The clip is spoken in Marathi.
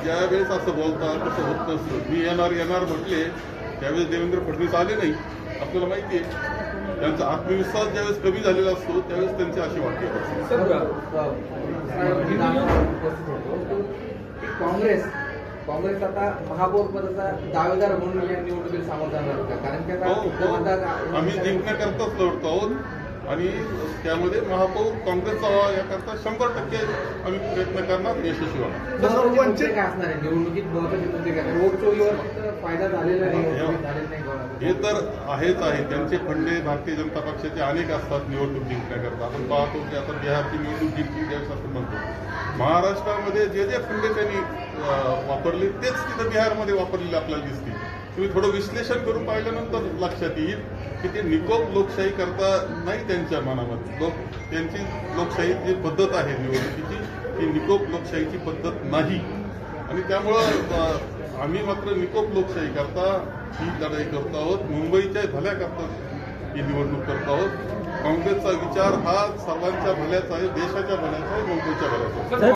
ज्यावेळेस असं बोलतात तसं होत नसतं. मी येणार म्हटले त्यावेळेस देवेंद्र फडणवीस आले नाही, आपल्याला माहिती आहे. त्यांचा आत्मविश्वास ज्यावेळेस कमी झालेला असतो त्यावेळेस त्यांचे असे वाक्य काँग्रेस आता महापौर पदाचा दावेदार म्हणून या निवडणुकीत सामोरं जाणार का? कारण आम्ही जिंकण्याकरताच लढतो आहोत आणि त्यामध्ये महापौर काँग्रेसचा व्हावा याकरता 100% आम्ही प्रयत्न करणार, यशस्वी होणार. काय असणार आहे निवडणुकीत रोड चोरीवर फायदा झालेला नाही हे तर आहेच आहे. त्यांचे फंडे भारतीय जनता पक्षाचे अनेक असतात निवडणूक जिंकण्याकरता. आपण पाहतो की आता बिहारची निवडणूक जिंकली ज्यावेळेस आपण म्हणतो महाराष्ट्रामध्ये जे जे फंडे त्यांनी वापरले तेच तिथं बिहारमध्ये वापरलेले आपल्याला दिसतील. तुम्ही थोडं विश्लेषण करून पाहिल्यानंतर लक्षात येईल की ते निकोप लोकशाही करता नाही त्यांच्या मनामध्ये. त्यांची लोकशाही जी पद्धत आहे निवडणुकीची ती निकोप लोकशाहीची पद्धत नाही आणि त्यामुळं आम्ही मात्र निकोप लोकशाही करता ही लढाई करतो आहोत. मुंबईच्या भल्याकरता ही निवडणूक करतो आहोत. काँग्रेसचा विचार हा सर्वांच्या भल्याचा आहे, देशाच्या भल्याचा आहे, मुंबईच्या भल्याचा आहे.